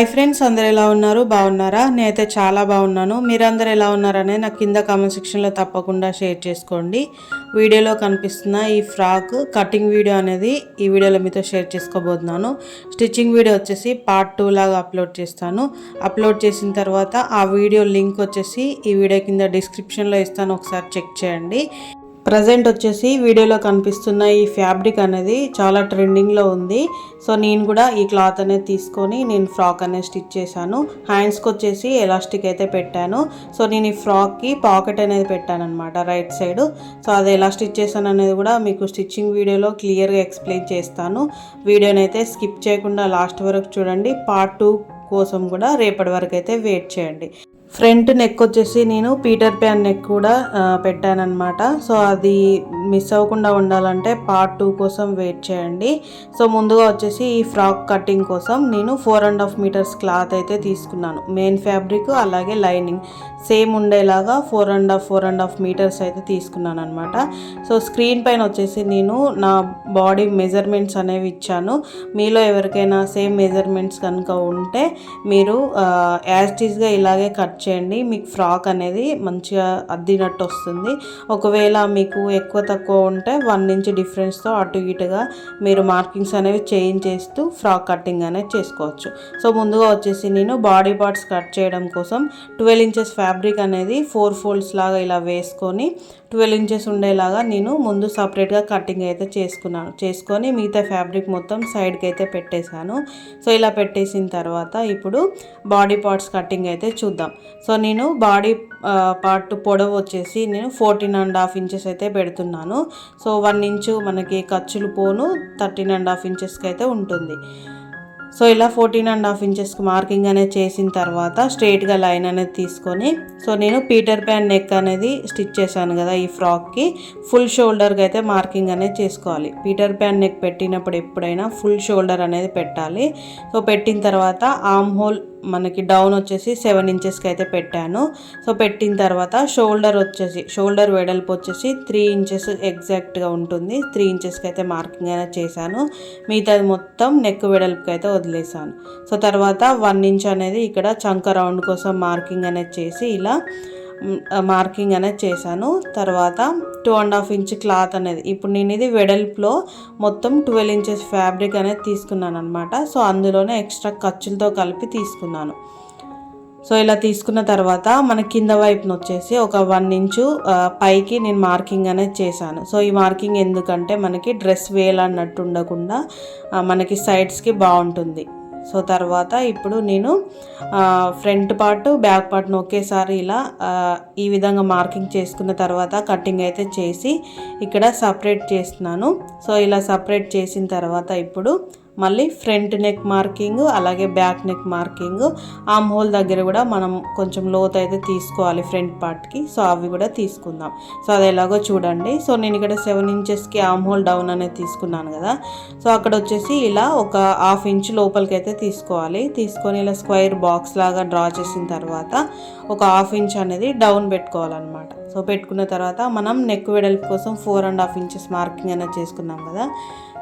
Hi friends, అందరు ఎలా ఉన్నారు? బాగున్నారా? నేనైతే చాలా బాగున్నాను. మీరందరూ ఎలా ఉన్నారనే నాకు కింద కామెంట్ సెక్షన్లో తప్పకుండా షేర్ చేసుకోండి. వీడియోలో కనిపిస్తున్న ఈ ఫ్రాక్ కటింగ్ వీడియో అనేది ఈ వీడియోలో మీతో షేర్ చేసుకోబోతున్నాను. స్టిచ్చింగ్ వీడియో వచ్చేసి పార్ట్ 2 లాగా అప్లోడ్ చేస్తాను. అప్లోడ్ చేసిన తర్వాత ఆ వీడియో లింక్ వచ్చేసి ఈ వీడియో కింద డిస్క్రిప్షన్లో ఇస్తాను, ఒకసారి చెక్ చేయండి. ప్రజెంట్ వచ్చేసి వీడియోలో కనిపిస్తున్న ఈ ఫ్యాబ్రిక్ అనేది చాలా ట్రెండింగ్లో ఉంది. సో నేను కూడా ఈ క్లాత్ అనేది తీసుకొని నేను ఫ్రాక్ అనేది స్టిచ్ చేశాను. హ్యాండ్స్కి వచ్చేసి ఎలాస్టిక్ అయితే పెట్టాను. సో నేను ఈ ఫ్రాక్కి పాకెట్ అనేది పెట్టాను అనమాట, రైట్ సైడ్. సో అది ఎలా స్టిచ్ చేశాను అనేది కూడా మీకు స్టిచ్చింగ్ వీడియోలో క్లియర్గా ఎక్స్ప్లెయిన్ చేస్తాను. వీడియోని అయితే స్కిప్ చేయకుండా లాస్ట్ వరకు చూడండి. పార్ట్ 2 కోసం కూడా రేపటి వరకు అయితే వెయిట్ చేయండి. ఫ్రంట్ నెక్ వచ్చేసి నేను పీటర్ ప్యాన్ నెక్ కూడా పెట్టానన్నమాట. సో అది మిస్ అవ్వకుండా ఉండాలంటే పార్ట్ 2 కోసం వెయిట్ చేయండి. సో ముందుగా వచ్చేసి ఈ ఫ్రాక్ కటింగ్ కోసం నేను 4.5 మీటర్స్ క్లాత్ అయితే తీసుకున్నాను. మెయిన్ ఫ్యాబ్రిక్ అలాగే లైనింగ్ సేమ్ ఉండేలాగా 4.5 మీటర్స్ అయితే తీసుకున్నాను అనమాట. సో స్క్రీన్ పైన వచ్చేసి నేను నా బాడీ మెజర్మెంట్స్ అనేవి ఇచ్చాను. మీలో ఎవరికైనా సేమ్ మెజర్మెంట్స్ కనుక ఉంటే మీరు యాజ్ ఇట్ ఈస్గా ఇలాగే కట్ చేయండి. మీకు ఫ్రాక్ అనేది మంచిగా అద్దినట్టు వస్తుంది. ఒకవేళ మీకు ఎక్కువ తక్కువ ఉంటే 1 ఇంచ్ డిఫరెన్స్తో అటు ఇటుగా మీరు మార్కింగ్స్ అనేవి చేంజ్ చేస్తూ ఫ్రాక్ కటింగ్ అనేది చేసుకోవచ్చు. సో ముందుగా వచ్చేసి నేను బాడీ పార్ట్స్ కట్ చేయడం కోసం 12 ఇంచెస్ ఫ్యాబ్రిక్ అనేది 4 ఫోల్డ్స్ లాగా ఇలా వేసుకొని 12 ఇంచెస్ ఉండేలాగా నేను ముందు సపరేట్గా కటింగ్ అయితే చేసుకొని మిగతా ఫ్యాబ్రిక్ మొత్తం సైడ్కి అయితే పెట్టేశాను. సో ఇలా పెట్టేసిన తర్వాత ఇప్పుడు బాడీ పార్ట్స్ కటింగ్ అయితే చూద్దాం. సో నేను బాడీ పార్ట్ పొడవు వచ్చేసి నేను 14.5 ఇంచెస్ అయితే పెడుతున్నాను. సో 1 ఇంచు మనకి ఖర్చులు పోను 13.5 ఇంచెస్కి అయితే ఉంటుంది. సో ఇలా 14.5 ఇంచెస్కి మార్కింగ్ అనేది చేసిన తర్వాత స్ట్రైట్గా లైన్ అనేది తీసుకొని, సో నేను పీటర్ ప్యాన్ నెక్ అనేది స్టిచ్ చేశాను కదా ఈ ఫ్రాక్కి, ఫుల్ షోల్డర్కి అయితే మార్కింగ్ అనేది చేసుకోవాలి. పీటర్ ప్యాన్ నెక్ పెట్టినప్పుడు ఎప్పుడైనా ఫుల్ షోల్డర్ అనేది పెట్టాలి. సో పెట్టిన తర్వాత ఆర్మ్ హోల్ మనకి డౌన్ వచ్చేసి 7 ఇంచెస్కి అయితే పెట్టాను. సో పెట్టిన తర్వాత షోల్డర్ వెడల్పు వచ్చేసి 3 ఇంచెస్ ఎగ్జాక్ట్గా ఉంటుంది. 3 ఇంచెస్కి అయితే మార్కింగ్ అనేది చేశాను. మిగతాది మొత్తం నెక్ వెడల్పుకి అయితే వదిలేసాను. సో తర్వాత 1 ఇంచ్ అనేది ఇక్కడ చంక రౌండ్ కోసం మార్కింగ్ అనేది చేసి ఇలా మార్కింగ్ అనేది చేశాను. తర్వాత 2.5 ఇంచ్ క్లాత్ అనేది ఇప్పుడు నేను ఇది వెడల్పులో మొత్తం 12 ఇంచెస్ ఫ్యాబ్రిక్ అనేది తీసుకున్నాను అనమాట. సో అందులోనే ఎక్స్ట్రా ఖర్చులతో కలిపి తీసుకున్నాను. సో ఇలా తీసుకున్న తర్వాత మన కింద వైపున వచ్చేసి ఒక 1 ఇంచు పైకి నేను మార్కింగ్ అనేది చేశాను. సో ఈ మార్కింగ్ ఎందుకంటే మనకి డ్రెస్ వేలాడినట్టు ఉండకుండా మనకి సైడ్స్కి బాగుంటుంది. సో తర్వాత ఇప్పుడు నేను ఫ్రంట్ పార్ట్ బ్యాక్ పార్ట్ను ఒకేసారి ఇలా ఈ విధంగా మార్కింగ్ చేసుకున్న తర్వాత కటింగ్ అయితే చేసి ఇక్కడ సపరేట్ చేస్తున్నాను. సో ఇలా సపరేట్ చేసిన తర్వాత ఇప్పుడు మళ్ళీ ఫ్రంట్ నెక్ మార్కింగ్ అలాగే back neck marking, arm whole దగ్గర కూడా మనం కొంచెం లోతు అయితే తీసుకోవాలి ఫ్రంట్ పార్ట్కి. సో అవి కూడా తీసుకుందాం. సో అది ఎలాగో చూడండి. సో నేను ఇక్కడ 7 ఇంచెస్కి ఆర్మ్ హోల్ డౌన్ అనేది తీసుకున్నాను కదా. సో అక్కడ వచ్చేసి ఇలా ఒక 1/2 ఇంచ్ లోపలికి అయితే తీసుకోవాలి. తీసుకొని ఇలా స్క్వేర్ బాక్స్ లాగా డ్రా చేసిన తర్వాత ఒక 1/2 ఇంచ్ అనేది డౌన్ పెట్టుకోవాలన్నమాట. సో పెట్టుకున్న తర్వాత మనం నెక్ వెడల్పు కోసం 4.5 ఇంచెస్ మార్కింగ్ అనేది చేసుకున్నాం కదా.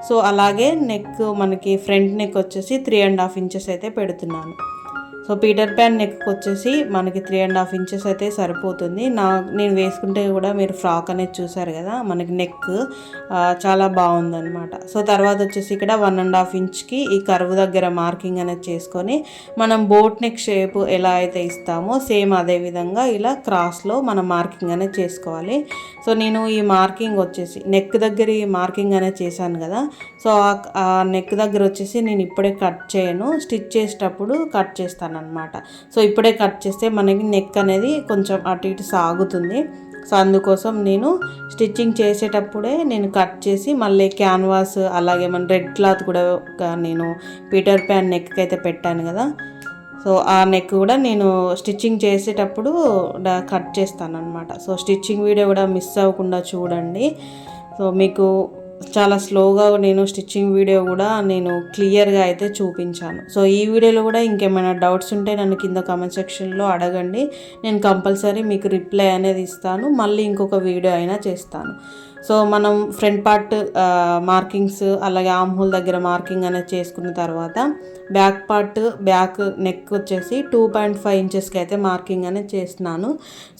సో అలాగే నెక్ మనకి ఫ్రంట్ నెక్ వచ్చేసి 3.5 ఇంచెస్ అయితే పెడుతున్నాను. సో పీటర్ ప్యాన్ నెక్ వచ్చేసి మనకి 3.5 ఇంచెస్ అయితే సరిపోతుంది. నేను వేసుకుంటే కూడా మీరు ఫ్రాక్ అనేది చూసారు కదా, మనకి నెక్ చాలా బాగుందన్నమాట. సో తర్వాత వచ్చేసి ఇక్కడ 1.5 ఇంచ్కి ఈ కర్వ్ దగ్గర మార్కింగ్ అనేది చేసుకొని మనం బోట్ నెక్ షేప్ ఎలా అయితే ఇస్తామో సేమ్ అదే విధంగా ఇలా క్రాస్లో మనం మార్కింగ్ అనేది చేసుకోవాలి. సో నేను ఈ మార్కింగ్ వచ్చేసి నెక్ దగ్గర ఈ మార్కింగ్ అనేది చేశాను కదా. సో ఆ నెక్ దగ్గర వచ్చేసి నేను ఇప్పుడే కట్ చేయను, స్టిచ్ చేసేటప్పుడు కట్ చేస్తాను అనమాట. సో ఇప్పుడే కట్ చేస్తే మనకి నెక్ అనేది కొంచెం అటు ఇటు సాగుతుంది. సో అందుకోసం నేను స్టిచ్చింగ్ చేసేటప్పుడే నేను కట్ చేసి మళ్ళీ క్యాన్వాస్ అలాగే మన రెడ్ క్లాత్ కూడా నేను పీటర్ ప్యాన్ నెక్కి అయితే పెట్టాను కదా. సో ఆ నెక్ కూడా నేను స్టిచ్చింగ్ చేసేటప్పుడు కట్ చేస్తాను అనమాట. సో స్టిచ్చింగ్ వీడియో కూడా మిస్ అవ్వకుండా చూడండి. సో మీకు చాలా స్లోగా నేను స్టిచ్చింగ్ వీడియో కూడా నేను క్లియర్గా అయితే చూపించాను. సో ఈ వీడియోలో కూడా ఇంకేమైనా డౌట్స్ ఉంటే నన్ను కింద కామెంట్ సెక్షన్లో అడగండి. నేను కంపల్సరీ మీకు రిప్లై అనేది ఇస్తాను. మళ్ళీ ఇంకొక వీడియో అయినా చేస్తాను. సో మనం ఫ్రంట్ పార్ట్ మార్కింగ్స్ అలాగే ఆర్మ్ హోల్ దగ్గర మార్కింగ్ అనేది చేసుకున్న తర్వాత బ్యాక్ పార్ట్ బ్యాక్ నెక్ వచ్చేసి 2.5 ఇంచెస్కి అయితే మార్కింగ్ అనేది చేస్తున్నాను.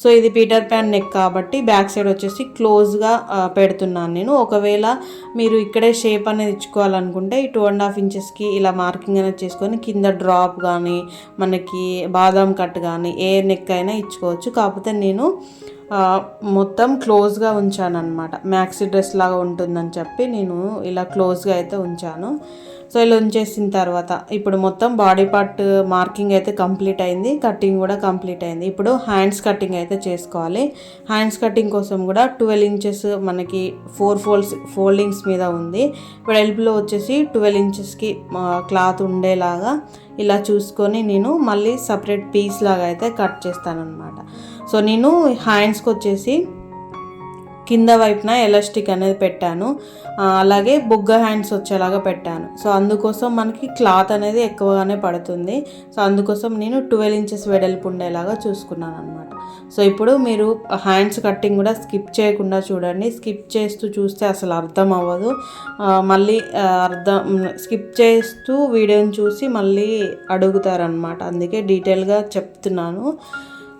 సో ఇది పీటర్ ప్యాన్ నెక్ కాబట్టి బ్యాక్ సైడ్ వచ్చేసి క్లోజ్గా పెడుతున్నాను నేను. ఒకవేళ మీరు ఇక్కడే షేప్ అనేది ఇచ్చుకోవాలనుకుంటే ఈ 2.5 ఇంచెస్కి ఇలా మార్కింగ్ అనేది చేసుకొని కింద డ్రాప్ కానీ మనకి బాదాం కట్ కానీ ఏ నెక్ అయినా ఇచ్చుకోవచ్చు. కాకపోతే నేను మొత్తం క్లోజ్గా ఉంచాను అనమాట. మ్యాక్సీ డ్రెస్ లాగా ఉంటుందని చెప్పి నేను ఇలా క్లోజ్గా అయితే ఉంచాను. సో ఇలా ఉంచేసిన తర్వాత ఇప్పుడు మొత్తం బాడీ పార్ట్ మార్కింగ్ అయితే కంప్లీట్ అయింది, కటింగ్ కూడా కంప్లీట్ అయింది. ఇప్పుడు హ్యాండ్స్ కటింగ్ అయితే చేసుకోవాలి. హ్యాండ్స్ కటింగ్ కోసం కూడా 12 ఇంచెస్ మనకి 4 ఫోల్డింగ్స్ మీద ఉంది. ఇప్పుడు ఎల్బోలో వచ్చేసి 12 ఇంచెస్కి క్లాత్ ఉండేలాగా ఇలా చూసుకొని నేను మళ్ళీ సపరేట్ పీస్ లాగా అయితే కట్ చేస్తాను అనమాట. సో నేను హ్యాండ్స్కి వచ్చేసి కింద వైపున ఎలాస్టిక్ అనేది పెట్టాను, అలాగే బుగ్గ హ్యాండ్స్ వచ్చేలాగా పెట్టాను. సో అందుకోసం మనకి క్లాత్ అనేది ఎక్కువగానే పడుతుంది. సో అందుకోసం నేను 12 ఇంచెస్ వెడల్పు ఉండేలాగా చూసుకున్నాను అనమాట. సో ఇప్పుడు మీరు హ్యాండ్స్ కటింగ్ కూడా స్కిప్ చేయకుండా చూడండి. స్కిప్ చేస్తూ చూస్తే అసలు అర్థం అవ్వదు. మళ్ళీ స్కిప్ చేస్తూ వీడియోని చూసి మళ్ళీ అడుగుతారనమాట. అందుకే డీటెయిల్గా చెప్తున్నాను.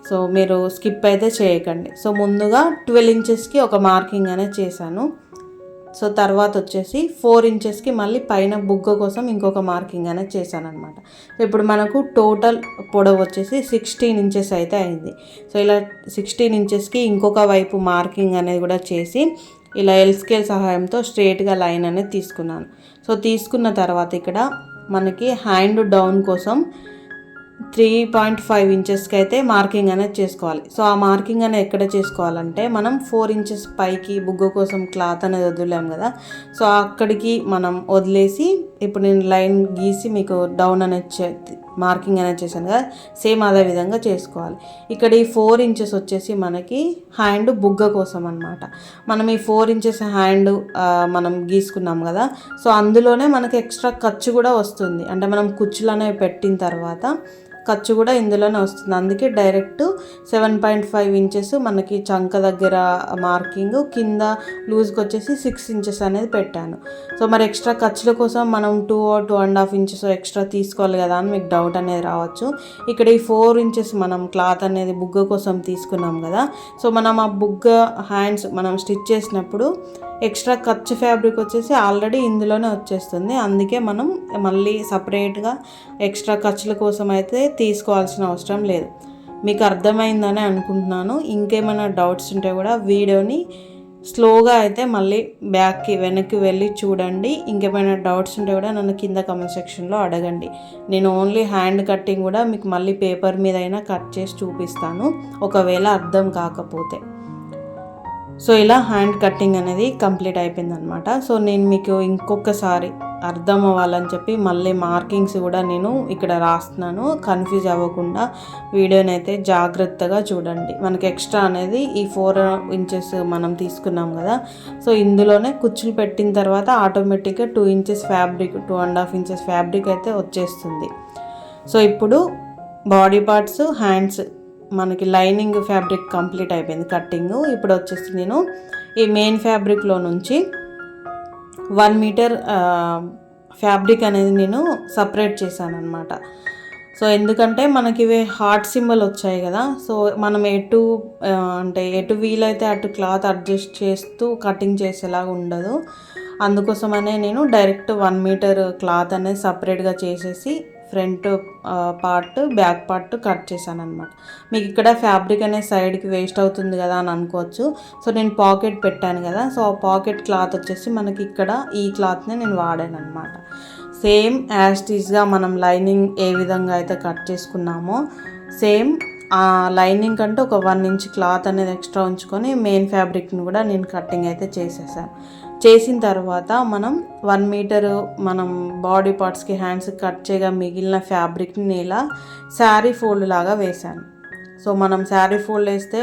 సో మీరు స్కిప్ అయితే చేయకండి. సో ముందుగా 12 ఇంచెస్కి ఒక మార్కింగ్ అనేది చేశాను. సో తర్వాత వచ్చేసి 4 ఇంచెస్కి మళ్ళీ పైన బుగ్గ కోసం ఇంకొక మార్కింగ్ అనేది చేశాను అనమాట. సో ఇప్పుడు మనకు టోటల్ పొడవు వచ్చేసి 16 ఇంచెస్ అయితే అయింది. సో ఇలా 16 ఇంచెస్కి ఇంకొక వైపు మార్కింగ్ అనేది కూడా చేసి ఇలా ఎల్ స్కేల్ సహాయంతో స్ట్రేట్గా లైన్ అనేది తీసుకున్నాను. సో తీసుకున్న తర్వాత ఇక్కడ మనకి హ్యాండ్ డౌన్ కోసం 3.5 ఇంచెస్కి అయితే మార్కింగ్ అనేది చేసుకోవాలి. సో ఆ మార్కింగ్ అనేది ఎక్కడ చేసుకోవాలంటే మనం 4 ఇంచెస్ పైకి బుగ్గ కోసం క్లాత్ అనేది వదిలేం కదా, సో అక్కడికి మనం వదిలేసి ఇప్పుడు నేను లైన్ గీసి మీకు డౌన్ అనేది మార్కింగ్ అనేది చేశాను కదా, సేమ్ అదే విధంగా చేసుకోవాలి. ఇక్కడ ఈ 4 ఇంచెస్ వచ్చేసి మనకి హ్యాండ్ బుగ్గ కోసం అనమాట. మనం ఈ 4 ఇంచెస్ హ్యాండ్ మనం గీసుకున్నాం కదా, సో అందులోనే మనకి ఎక్స్ట్రా ఖర్చు కూడా వస్తుంది. అంటే మనం కుచ్చులు అనేవి పెట్టిన తర్వాత ఖర్చు కూడా ఇందులోనే వస్తుంది. అందుకే డైరెక్ట్ 7.5 ఇంచెస్ మనకి చంక దగ్గర మార్కింగ్, కింద లూజ్కి వచ్చేసి 6 ఇంచెస్ అనేది పెట్టాను. సో మరి ఎక్స్ట్రా ఖర్చుల కోసం మనం 2.5 ఇంచెస్ ఎక్స్ట్రా తీసుకోవాలి కదా అని మీకు డౌట్ అనేది రావచ్చు. ఇక్కడ ఈ 4 ఇంచెస్ మనం క్లాత్ అనేది బుగ్గ కోసం తీసుకున్నాం కదా, సో మనం ఆ బుగ్గ హ్యాండ్స్ మనం స్టిచ్ చేసినప్పుడు ఎక్స్ట్రా ఖర్చు ఫ్యాబ్రిక్ వచ్చేసి ఆల్రెడీ ఇందులోనే వచ్చేస్తుంది. అందుకే మనం మళ్ళీ సపరేట్గా ఎక్స్ట్రా ఖర్చుల కోసం అయితే తీసుకోవాల్సిన అవసరం లేదు. మీకు అర్థమైందని అనుకుంటున్నాను. ఇంకేమైనా డౌట్స్ ఉంటే కూడా వీడియోని స్లోగా అయితే మళ్ళీ వెనక్కి వెళ్ళి చూడండి. ఇంకేమైనా డౌట్స్ ఉంటే కూడా నన్ను కింద కామెంట్ సెక్షన్లో అడగండి. నేను ఓన్లీ హ్యాండ్ కటింగ్ కూడా మీకు మళ్ళీ పేపర్ మీద అయినా కట్ చేసి చూపిస్తాను ఒకవేళ అర్థం కాకపోతే. సో ఇలా హ్యాండ్ కటింగ్ అనేది కంప్లీట్ అయిపోయింది అనమాట. సో నేను మీకు ఇంకొకసారి అర్థం అవ్వాలని చెప్పి మళ్ళీ మార్కింగ్స్ కూడా నేను ఇక్కడ రాస్తున్నాను. కన్ఫ్యూజ్ అవ్వకుండా వీడియోని అయితే జాగ్రత్తగా చూడండి. మనకి ఎక్స్ట్రా అనేది ఈ 4 ఇంచెస్ మనం తీసుకున్నాం కదా, సో ఇందులోనే కుచ్చులు పెట్టిన తర్వాత ఆటోమేటిక్గా 2 ఇంచెస్ ఫ్యాబ్రిక్ 2.5 ఇంచెస్ ఫ్యాబ్రిక్ అయితే వచ్చేస్తుంది. సో ఇప్పుడు బాడీ పార్ట్స్ హ్యాండ్స్ మనకి లైనింగ్ ఫ్యాబ్రిక్ కంప్లీట్ అయిపోయింది కట్టింగ్. ఇప్పుడు వచ్చేసి నేను ఈ మెయిన్ ఫ్యాబ్రిక్లో నుంచి 1 మీటర్ ఫ్యాబ్రిక్ అనేది నేను సపరేట్ చేశాను అనమాట. సో ఎందుకంటే మనకి ఇవి హార్ట్ సింబల్ వచ్చాయి కదా, సో మనం ఎటు వీలైతే అటు క్లాత్ అడ్జస్ట్ చేస్తూ కటింగ్ చేసేలాగా ఉండదు. అందుకోసమనే నేను డైరెక్ట్ 1 మీటర్ క్లాత్ అనేది సపరేట్గా చేసేసి front part back part cut చేశాను అనమాట. మీకు ఇక్కడ ఫ్యాబ్రిక్ అనేది సైడ్కి వేస్ట్ అవుతుంది కదా అని అనుకోవచ్చు. సో నేను పాకెట్ పెట్టాను కదా, సో ఆ పాకెట్ క్లాత్ వచ్చేసి మనకి ఇక్కడ ఈ క్లాత్ని నేను వాడాను అనమాట. సేమ్ యాజ్ టీజ్గా మనం లైనింగ్ ఏ విధంగా అయితే కట్ చేసుకున్నామో సేమ్ ఆ లైనింగ్ కంటే ఒక 1 ఇంచ్ క్లాత్ అనేది ఎక్స్ట్రా ఉంచుకొని మెయిన్ ఫ్యాబ్రిక్ని కూడా నేను కటింగ్ అయితే చేసేసాను. చేసిన తర్వాత మనం 1 మీటరు మనం బాడీ పార్ట్స్కి హ్యాండ్స్కి కట్ చేయగా మిగిలిన ఫ్యాబ్రిక్ని ఇలా శారీ ఫోల్డ్ లాగా వేసాను. సో మనం శారీ ఫోల్డ్ వేస్తే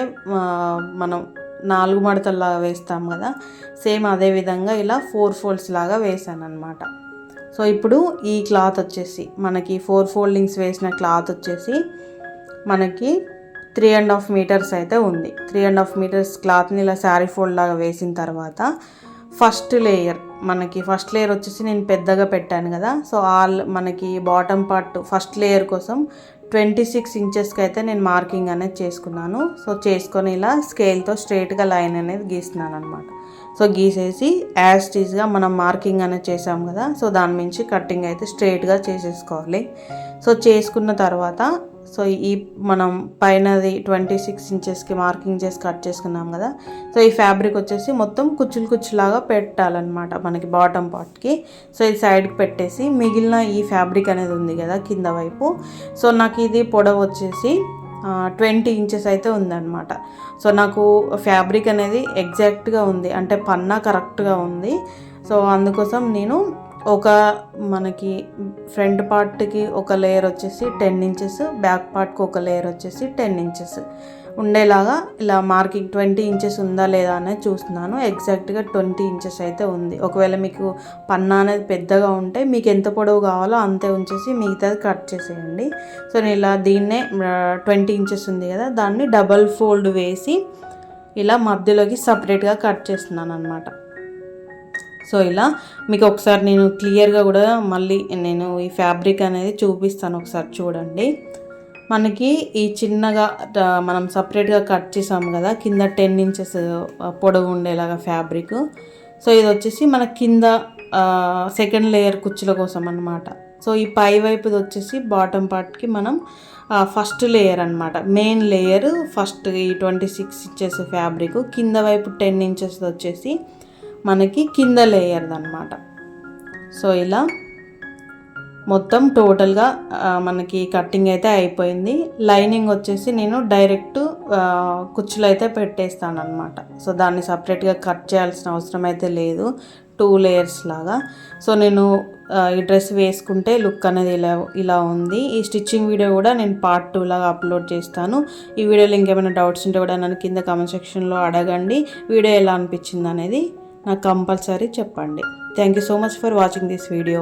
మనం 4 మడతల్లాగా వేస్తాం కదా, సేమ్ అదే విధంగా ఇలా 4 ఫోల్డ్స్ లాగా వేసాను అనమాట. సో ఇప్పుడు ఈ క్లాత్ వచ్చేసి మనకి 4 ఫోల్డింగ్స్ వేసిన క్లాత్ వచ్చేసి మనకి 3.5 మీటర్స్ అయితే ఉంది. 3.5 మీటర్స్ క్లాత్ని ఇలా శారీ ఫోల్డ్ లాగా వేసిన తర్వాత ఫస్ట్ లేయర్ వచ్చేసి నేను పెద్దగా పెట్టాను కదా. సో మనకి బాటమ్ పార్ట్ ఫస్ట్ లేయర్ కోసం 26 ఇంచెస్కి అయితే నేను మార్కింగ్ అనేది చేసుకున్నాను. సో చేసుకొని ఇలా స్కేల్తో స్ట్రైట్గా లైన్ అనేది గీస్తున్నాను అనమాట. సో గీసేసి యాజ్ టీజ్గా మనం మార్కింగ్ అనేది చేసాం కదా, సో దాని నుంచి కటింగ్ అయితే స్ట్రైట్గా చేసేసుకోవాలి. సో చేసుకున్న తర్వాత సో ఈ మనం పైనది 26 ఇంచెస్కి మార్కింగ్ చేసి కట్ చేసుకున్నాం కదా. సో ఈ ఫ్యాబ్రిక్ వచ్చేసి మొత్తం కుచ్చులాగా పెట్టాలన్నమాట మనకి బాటమ్ పార్ట్కి. సో ఇది సైడ్కి పెట్టేసి మిగిలిన ఈ ఫ్యాబ్రిక్ అనేది ఉంది కదా కింద వైపు, సో నాకు ఇది పొడవు వచ్చేసి 20 ఇంచెస్ అయితే ఉందన్నమాట. సో నాకు ఫ్యాబ్రిక్ అనేది ఎగ్జాక్ట్గా ఉంది, అంటే పన్నా కరెక్ట్గా ఉంది. సో అందుకోసం నేను మనకి ఫ్రంట్ పార్ట్కి ఒక లేయర్ వచ్చేసి 10 ఇంచెస్, బ్యాక్ పార్ట్కి ఒక లేయర్ వచ్చేసి 10 ఇంచెస్ ఉండేలాగా ఇలా మార్కింగ్ 20 ఇంచెస్ ఉందా లేదా అనేది చూస్తున్నాను. ఎగ్జాక్ట్గా 20 ఇంచెస్ అయితే ఉంది. ఒకవేళ మీకు పన్నా అనేది పెద్దగా ఉంటే మీకు ఎంత పొడవు కావాలో అంతే ఉంచేసి మిగతాది కట్ చేసేయండి. సో నేను ఇలా దీన్నే 20 ఇంచెస్ ఉంది కదా, దాన్ని డబల్ ఫోల్డ్ వేసి ఇలా మధ్యలోకి సపరేట్గా కట్ చేస్తున్నాను అనమాట. సో ఇలా మీకు ఒకసారి నేను క్లియర్గా కూడా మళ్ళీ నేను ఈ ఫ్యాబ్రిక్ అనేది చూపిస్తాను, ఒకసారి చూడండి. మనకి ఈ చిన్నగా మనం సపరేట్గా కట్ చేసాము కదా కింద 10 ఇంచెస్ పొడవు ఉండేలాగా ఫ్యాబ్రిక్. సో ఇది వచ్చేసి మన కింద సెకండ్ లేయర్ కుచ్చుల కోసం అన్నమాట. సో ఈ పై వైపుది వచ్చేసి బాటమ్ పార్ట్కి మనం ఫస్ట్ లేయర్ అనమాట, మెయిన్ లేయర్ ఫస్ట్ ఈ 26 ఇంచెస్ ఫ్యాబ్రిక్, కింద వైపు 10 ఇంచెస్ వచ్చేసి మనకి కింద లేయర్ది అనమాట. సో ఇలా మొత్తం టోటల్గా మనకి కటింగ్ అయితే అయిపోయింది. లైనింగ్ వచ్చేసి నేను డైరెక్ట్ కుచ్చులు అయితే పెట్టేస్తాను అనమాట. సో దాన్ని సపరేట్గా కట్ చేయాల్సిన అవసరం అయితే లేదు, 2 లేయర్స్ లాగా. సో నేను ఈ డ్రెస్ వేసుకుంటే లుక్ అనేది ఇలా ఉంది. ఈ స్టిచ్చింగ్ వీడియో కూడా నేను పార్ట్ 2 లాగా అప్లోడ్ చేస్తాను. ఈ వీడియోలో ఇంకేమైనా డౌట్స్ ఉంటే కూడా నన్ను కింద కామెంట్ సెక్షన్లో అడగండి. వీడియో ఎలా అనిపించింది అనేది నాకు కంపల్సరీ చెప్పండి. Thank you so much for watching this video.